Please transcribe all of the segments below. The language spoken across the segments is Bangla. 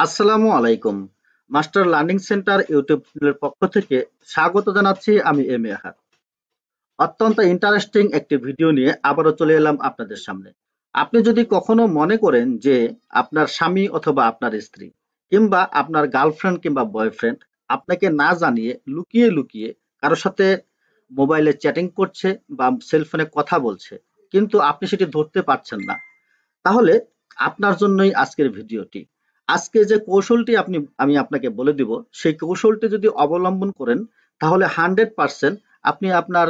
আসসালামু আলাইকুম। মাস্টার লার্নিং সেন্টার ইউটিউব চ্যানেলের পক্ষ থেকে স্বাগত জানাচ্ছি আমি এম এ আহাদ। অত্যন্ত ইন্টারেস্টিং একটি ভিডিও নিয়ে আবারও চলে এলাম আপনাদের সামনে। আপনি যদি কখনো মনে করেন যে আপনার স্বামী অথবা আপনার স্ত্রী কিংবা আপনার গার্লফ্রেন্ড কিংবা বয়ফ্রেন্ড আপনাকে না জানিয়ে লুকিয়ে লুকিয়ে কারোর সাথে মোবাইলে চ্যাটিং করছে বা সেলফোনে কথা বলছে, কিন্তু আপনি সেটি ধরতে পারছেন না, তাহলে আপনার জন্যই আজকের ভিডিওটি। আজকে যে কৌশলটি আমি আপনাকে বলে দিব, সেই কৌশলটি যদি অবলম্বন করেন তাহলে 100% আপনি আপনার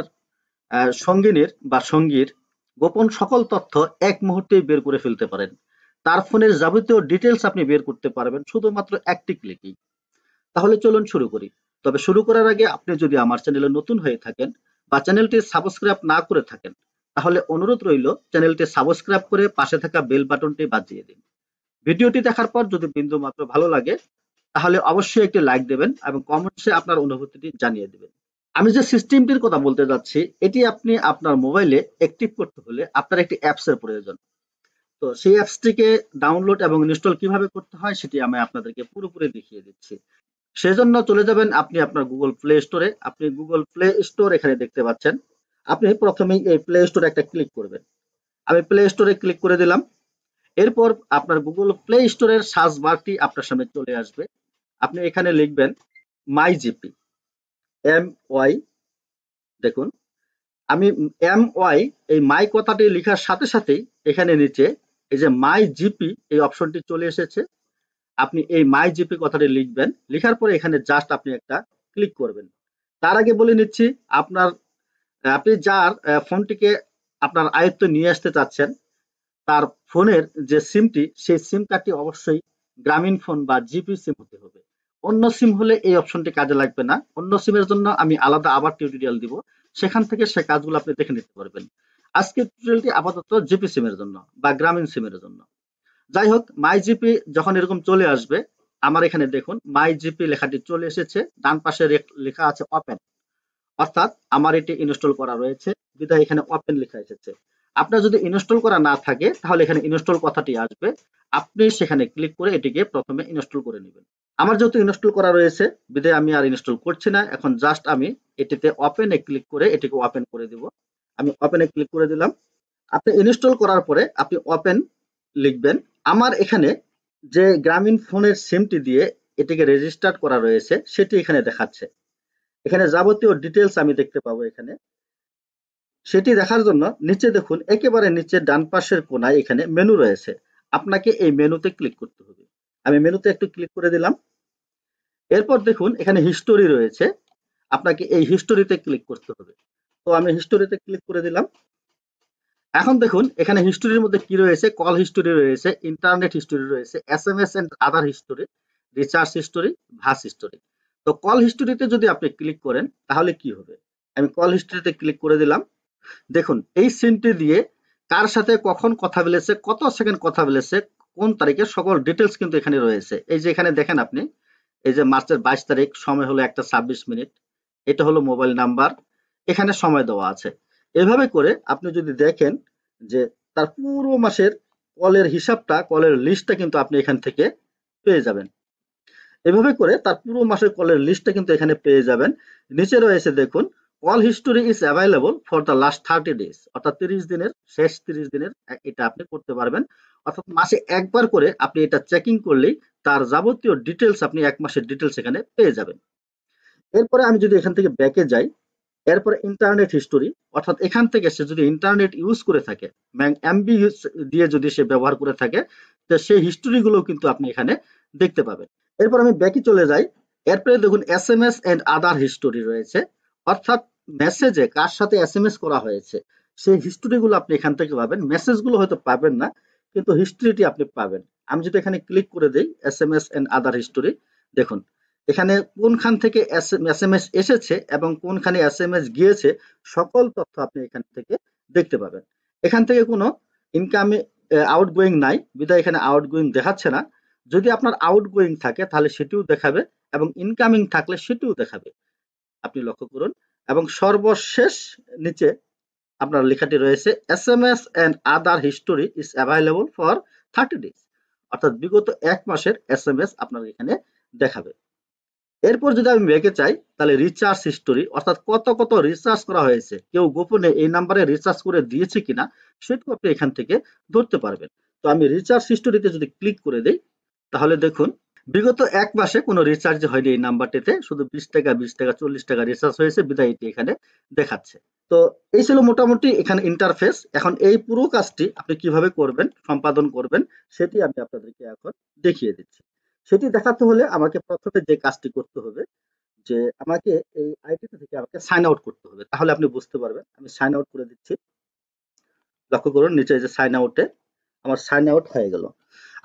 সঙ্গিনীর বা সঙ্গীর গোপন সকল তথ্য এক মুহূর্তেই বের করে ফেলতে পারেন। তার ফোনের যাবতীয় ডিটেলস আপনি বের করতে পারবেন শুধুমাত্র একটি ক্লিকেই। তাহলে চলুন শুরু করি। তবে শুরু করার আগে আপনি যদি আমার চ্যানেলে নতুন হয়ে থাকেন বা চ্যানেলটি সাবস্ক্রাইব না করে থাকেন, তাহলে অনুরোধ রইল চ্যানেলটি সাবস্ক্রাইব করে পাশে থাকা বেল বাটনটি বাজিয়ে দিন। ভিডিওটি দেখার পর যদি বিন্দুমাত্র ভালো লাগে তাহলে অবশ্যই একটি লাইক দেবেন এবং কমেন্টসে আপনার অনুভূতিটি জানিয়ে দেবেন। আমি যে সিস্টেমটির কথা বলতে যাচ্ছি, এটি আপনি আপনার মোবাইলে অ্যাক্টিভ করতে হলে আপনার একটি অ্যাপসের প্রয়োজন। তো সেই অ্যাপসটিকে ডাউনলোড এবং ইনস্টল কিভাবে করতে হয় সেটি আমি আপনাদেরকে পুরোপুরি দেখিয়ে দিচ্ছি। সেজন্য চলে যাবেন আপনি আপনার গুগল প্লে স্টোরে। আপনি গুগল প্লে স্টোর এখানে দেখতে পাচ্ছেন। আপনি প্রথমেই এই প্লে স্টোরে একটা ক্লিক করবেন। আমি প্লে স্টোরে ক্লিক করে দিলাম। এরপর আপনার গুগল প্লে স্টোরের সার্চ বারটি আপনার সামনে চলে আসবে। আপনি এখানে লিখবেন মাই জিপি, MY। দেখুন, আমি MY এই মাই কথাটি লেখার সাথে সাথেই এখানে নিচে এই যে মাই জিপি এই অপশনটি চলে এসেছে। আপনি এই মাই জিপি কথাটি লিখবেন। লেখার পরে এখানে জাস্ট আপনি একটা ক্লিক করবেন। তার আগে বলে নিচ্ছি, আপনি যার ফোনটিকে আপনার আয়ত্তে নিয়ে আসতে চাচ্ছেন, তার ফোনের যে সিমটি, সেই সিম কার্ডটি অবশ্যই গ্রামীণ ফোন বা জিপি সিম হতে হবে। অন্য সিম হলে এই অপশনটি কাজে লাগবে না। অন্য সিমের জন্য আমি আলাদা আবার টিউটোরিয়াল দিব, সেখান থেকে সে কাজগুলো আপনি দেখে নিতে পারবেন। আজকের টিউটোরিয়ালটি আপাতত জিপি সিমের জন্য বা গ্রামীণ সিমের জন্য। যাই হোক, মাই জিপি যখন এরকম চলে আসবে, আমার এখানে দেখুন মাই জিপি লেখাটি চলে এসেছে। ডান পাশে লেখা আছে ওপেন, অর্থাৎ আমার এটি ইনস্টল করা রয়েছে বিধায় এখানে ওপেন লেখা এসেছে। আপনার যদি ইনস্টল করা না থাকে তাহলে এখানে ইনস্টল কথাটি আসবে। আপনি সেখানে ক্লিক করে এটিকে প্রথমে ইনস্টল করে নেবেন। আমার যেহেতু ইনস্টল করা রয়েছে বিধায় আমি আর ইনস্টল করছি না। এখন জাস্ট আমি এটিতে ওপেনে ক্লিক করে এটিকে ওপেন করে দিব। আমি ওপেনে ক্লিক করে দিলাম। আপনি ইনস্টল করার পরে আপনি ওপেন লিখবেন। আমার এখানে যে গ্রামীণ ফোনের সিমটি দিয়ে এটিকে রেজিস্টার করা রয়েছে সেটি এখানে দেখাচ্ছে। এখানে যাবতীয় ডিটেলস আমি দেখতে পাবো। এখানে সেটি দেখার জন্য নিচে দেখুন, একেবারে নিচে ডান পাশের কোনায় এখানে মেনু রয়েছে। আপনাকে এই মেনুতে ক্লিক করতে হবে। আমি মেনুতে একটু ক্লিক করে দিলাম। এরপর দেখুন এখানে হিস্টোরি রয়েছে। আপনাকে এই হিস্টোরিতে ক্লিক করতে হবে। তো আমি হিস্টোরিতে ক্লিক করে দিলাম। এখন দেখুন এখানে হিস্টোরির মধ্যে কি রয়েছে, কল হিস্টোরি রয়েছে, ইন্টারনেট হিস্টোরি রয়েছে, SMS and other history, recharge history, VAS history. তো কল হিস্টোরিতে যদি আপনি ক্লিক করেন তাহলে কি হবে? আমি কল হিস্টোরিতে ক্লিক করে দিলাম। দেখুন এই সিমটি দিয়ে কার সাথে কখন কথা বলেছে, কত সেকেন্ড কথা বলেছে, কোন তারিখে, সকল ডিটেলস কিন্তু এখানে রয়েছে। এই যে এখানে দেখেন আপনি, এই যে মার্চের 22 তারিখ, সময় হলো 1:26। এটা হলো মোবাইল নাম্বার, এখানে সময় দেওয়া আছে। এভাবে করে আপনি যদি দেখেন যে তার পুরো মাসের কলের হিসাবটা, কলের লিস্টটা কিন্তু আপনি এখান থেকে পেয়ে যাবেন। এভাবে করে তার পুরো মাসের কলের লিস্টটা কিন্তু এখানে পেয়ে যাবেন। নিচে রয়েছে দেখুন, call history is available for the last 30 days, অর্থাৎ 30 দিনের, শেষ 30 দিনের এটা আপনি করতে পারবেন। অর্থাৎ মাসে একবার করে আপনি এটা চেকিং করলেই তার যাবতীয় ডিটেলস, আপনি এক মাসের ডিটেলস এখানে পেয়ে যাবেন। এরপরে আমি যদি এখান থেকে ব্যাকে যাই, এরপরে ইন্টারনেট হিস্টোরি, অর্থাৎ এখান থেকে সে যদি ইন্টারনেট ইউজ করে থাকে, এমবি দিয়ে যদি সে ব্যবহার করে থাকে, তো সেই হিস্টোরি গুলো কিন্তু আপনি এখানে দেখতে পাবেন। এরপর আমি ব্যাকে চলে যাই। এরপরে দেখুন SMS এন্ড আদার হিস্টোরি রয়েছে, অর্থাৎ মেসেজে কার সাথে SMS করা হয়েছে সেই হিস্টোরি গুলো আপনি এখান থেকে পাবেন। মেসেজ গুলো হয়তো পাবেন না, কিন্তু হিস্ট্রিটি আপনি পাবেন। আমি যদি এখানে ক্লিক করে দিই SMS এন্ড আদার হিস্টোরি, দেখুন এখানে কোনখান থেকে SMS এসেছে এবং কোনখানে SMS গিয়েছে সকল তথ্য আপনি এখান থেকে দেখতে পাবেন। এখান থেকে কোনো ইনকামিং আউটগোয়িং নাই বিধায় এখানে আউটগোয়িং দেখাচ্ছে না। যদি আপনার আউটগোয়িং থাকে তাহলে সেটিও দেখাবে এবং ইনকামিং থাকলে সেটিও দেখাবে। আপনি লক্ষ্য করুন। এবং সর্বশেষ নিচে আপনার লেখাটি রয়েছে SMS and other history is available for 30 days, অর্থাৎ বিগত 1 মাসের এসএমএস আপনার এখানে দেখাবে। এরপর যদি আমি ব্যাকে চাই তাহলে রিচার্জ হিস্টোরি অর্থাৎ কত রিচার্জ করা হয়েছে, কেউ গোপনে এই নাম্বারে রিচার্জ করে দিয়েছে কিনা সেটাও আপনি এখান থেকে ধরতে পারবেন। তো আমি রিচার্জ হিস্টোরিতে যদি ক্লিক করে দেই তাহলে দেখুন বিগত 1 মাসে কোনো রিচার্জ হয়নি এই নাম্বারটিতে, শুধু 20 টাকা 20 টাকা 40 টাকা রিচার্জ হয়েছে বিধায় এটি এখানে দেখাচ্ছে। তো এই ছিল মোটামুটি এখানে ইন্টারফেস। এখন এই পুরো কাজটি আপনি কিভাবে করবেন, সম্পাদন করবেন সেটি আমি আপনাদেরকে এখন দেখিয়ে দিচ্ছি। সেটি দেখাতে হলে আমাকে প্রথমে যে কাজটি করতে হবে যে আমাকে এই আইডি থেকে আমাকে সাইন আউট করতে হবে, তাহলে আপনি বুঝতে পারবেন। আমি সাইন আউট করে দিচ্ছি। লক্ষ্য করুন নিচে যে সাইন আউটে আমার সাইন আউট হয়ে গেল।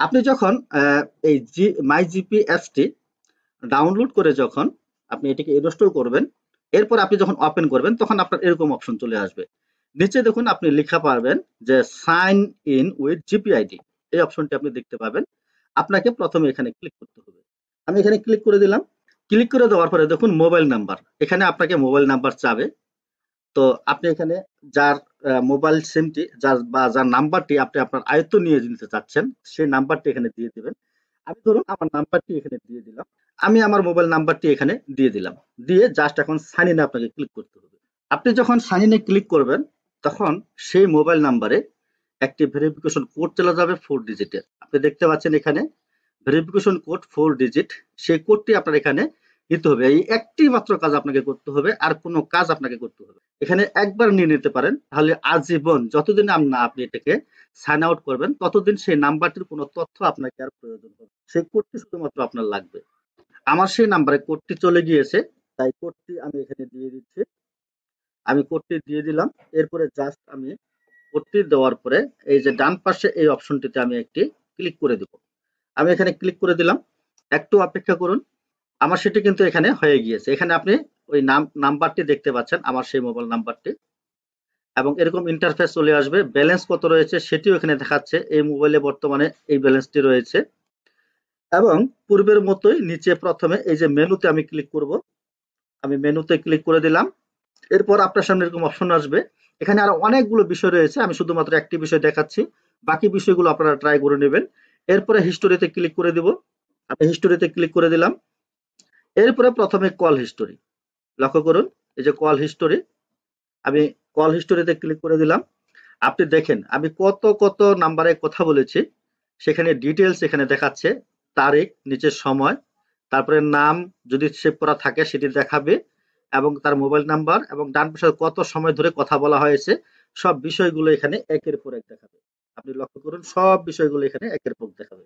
আপনি যখন এই মাই জিপি অ্যাপসটি ডাউনলোড করে যখন আপনি এটিকে ইনস্টল করবেন, এরপর আপনি যখন ওপেন করবেন তখন আপনার এরকম অপশন চলে আসবে। নিচে দেখুন আপনি লেখা পাবেন যে sign in with GP ID, এই অপশনটি আপনি দেখতে পাবেন। আপনাকে প্রথমে এখানে ক্লিক করতে হবে। আমি এখানে ক্লিক করে দিলাম। ক্লিক করে দেওয়ার পরে দেখুন মোবাইল নাম্বার, এখানে আপনাকে মোবাইল নাম্বার চাবে। তো আপনি এখানে যার মোবাইল সিমটি যার নাম্বারটি আপনি আপনার আয়ত্ত নিয়ে নিতে চাচ্ছেন সেই নাম্বারটি এখানে দিয়ে দিবেন। আমি ধরুন আমার নাম্বারটি এখানে দিয়ে দিলাম। আমি আমার মোবাইল নাম্বারটি এখানে দিয়ে দিলাম। দিয়ে জাস্ট এখন সাইন ইনে আপনাকে ক্লিক করতে হবে। আপনি যখন সাইন ইনে ক্লিক করবেন তখন সেই মোবাইল নাম্বারে একটি ভেরিফিকেশন কোড চলে যাবে 4 ডিজিটের। আপনি দেখতে পাচ্ছেন এখানে ভেরিফিকেশন কোড 4 ডিজিট, সেই কোডটি আপনার এখানে দিতে হবে। এই একটি মাত্র কাজ আপনাকে করতে হবে, আর কোনো কাজ আপনাকে করতে হবে এখানে একবার নিয়ে নিতে পারেন, তাহলে আজীবন যতদিন আপনি এটাকে সাইন আউট করবেন ততদিন সেই নাম্বারটির কোনো তথ্য আপনাকে আর প্রয়োজন হবে, সেই কোডটি শুধুমাত্র আপনার লাগবে। আমার সেই নাম্বারে কোডটি চলে গিয়েছে, তাই কোডটি আমি এখানে দিয়ে দিচ্ছি। আমি কোডটি দিয়ে দিলাম। এরপরে জাস্ট আমি কোডটি দেওয়ার পরে এই যে ডান পাশে এই অপশনটিতে আমি একটি ক্লিক করে দেব। আমি এখানে ক্লিক করে দিলাম। একটু অপেক্ষা করুন। আমার সেটি কিন্তু এখানে হয়ে গিয়েছে। এখানে আপনি ওই নাম্বারটি দেখতে পাচ্ছেন, আমার সেই মোবাইল নাম্বারটি, এবং এরকম ইন্টারফেস চলে আসবে। ব্যালেন্স কত রয়েছে সেটিও এখানে দেখাচ্ছে। এই মোবাইলে বর্তমানে এই ব্যালেন্সটি রয়েছে। এবং পূর্বের মতোই নিচে প্রথমে এই যে মেনুতে আমি ক্লিক করব। আমি মেনুতে ক্লিক করে দিলাম। এরপর আপনার সামনে এরকম অপশন আসবে। এখানে আরো অনেকগুলো বিষয় রয়েছে, আমি শুধুমাত্র একটি বিষয় দেখাচ্ছি, বাকি বিষয়গুলো আপনারা ট্রাই করে নেবেন। এরপরে হিস্টোরিতে ক্লিক করে দিব। আমি হিস্টোরিতে ক্লিক করে দিলাম। এরপরে প্রথমে কল হিস্টোরি, লক্ষ্য করুন এই যে কল হিস্টোরি, আমি কল হিস্টোরিতে ক্লিক করে দিলাম। আপনি দেখেন আমি কত নাম্বারে কথা বলেছি, সেখানে ডিটেলস এখানে দেখাচ্ছে, তারিখ, নিচের সময়, তারপরে নাম যদি সেভ করা থাকে সেটি দেখাবে, এবং তার মোবাইল নাম্বার, এবং ডান পাশে কত সময় ধরে কথা বলা হয়েছে, সব বিষয়গুলো এখানে একের পর এক দেখাবে। আপনি লক্ষ্য করুন সব বিষয়গুলো এখানে একের পর দেখাবে।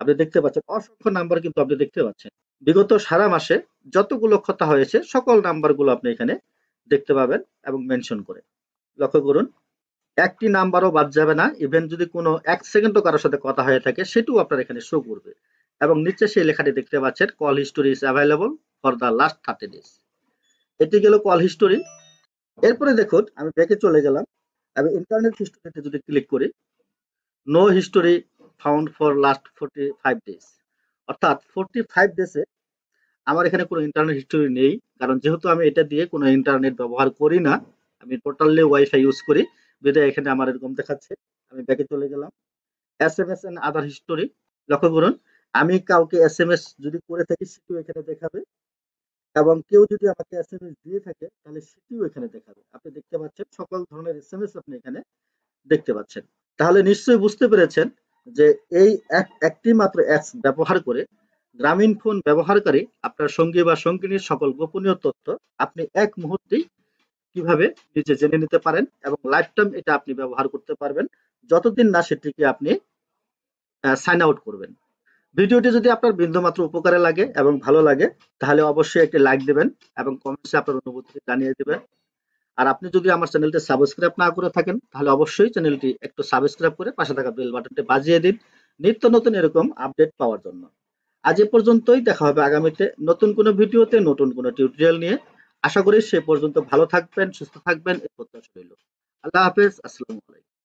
আপনি দেখতে পাচ্ছেন অসংখ্য নাম্বার কিন্তু আপনি দেখতে পাচ্ছেন। বিগত সারা মাসে যতগুলো কথা হয়েছে সকল নাম্বারগুলো আপনি এখানে দেখতে পাবেন এবং মেনশন করে। লক্ষ্য করুন একটি নাম্বারও বাদ যাবে না। ইভেন যদি কোনো 1 সেকেন্ডও কারোর সাথে কথা হয়ে থাকে সেটিও আপনার এখানে শো করবে। এবং নিচে সেই লেখাটি দেখতে পাচ্ছেন call history is available for the last 30 days. এটি গেল কল হিস্টোরি। এরপরে দেখুন আমি ব্যাকে চলে গেলাম। আমি ইন্টারনেট হিস্টোরিতে যদি ক্লিক করি, no history found for last 45 days, অর্থাৎ 45 ডেজে আমার এখানে কোনো ইন্টারনেট হিস্টোরি নেই, কারণ যেহেতু আমি এটা দিয়ে কোনো ইন্টারনেট ব্যবহার করি না, আমি টোটালি ওয়াইফাই ইউজ করি, বিধায় এখানে আমার এরকম দেখাচ্ছে। আমি ব্যাকে চলে গেলাম। এসএমএস এন্ড আদার হিস্টোরি, লক্ষ্য করুন আমি কাউকে এসএমএস যদি করে থাকি সেটিও এখানে দেখাবে, এবং কেউ যদি আমাকে এসএমএস দিয়ে থাকে তাহলে সেটিও এখানে দেখাবে। আপনি দেখতে পাচ্ছেন সকল ধরনের এসএমএস আপনি এখানে দেখতে পাচ্ছেন। তাহলে নিশ্চয়ই বুঝতে পেরেছেন যে এই একটি মাত্র অ্যাপস ব্যবহার করে গ্রামীণ ফোন ব্যবহারকারী আপনার সঙ্গী বা সঙ্গিনীর সকল গোপনীয় তথ্য আপনি এক মুহূর্তেই কিভাবে নিজে জেনে নিতে পারেন, এবং লাইফ টাইম এটা আপনি ব্যবহার করতে পারবেন যতদিন না সেটিকে আপনি সাইন আউট করবেন। ভিডিওটি যদি আপনার বিন্দুমাত্র উপকারে লাগে এবং ভালো লাগে তাহলে অবশ্যই একটি লাইক দেবেন এবং কমেন্টসে আপনার অনুভূতি জানিয়ে দেবেন। আর আপনি যদি আমার চ্যানেলটি সাবস্ক্রাইব না করে থাকেন তাহলে অবশ্যই চ্যানেলটি একটু সাবস্ক্রাইব করে পাশে থাকা বেল বাটনটি বাজিয়ে দিন নিত্য নতুন এরকম আপডেট পাওয়ার জন্য। আজ এ পর্যন্তই, দেখা হবে আগামীতে নতুন কোনো ভিডিওতে নতুন কোনো টিউটোরিয়াল নিয়ে। আশা করি সে পর্যন্ত ভালো থাকবেন, সুস্থ থাকবেন এই প্রত্যাশা রইল। আল্লাহ হাফেজ, আসসালামু আলাইকুম।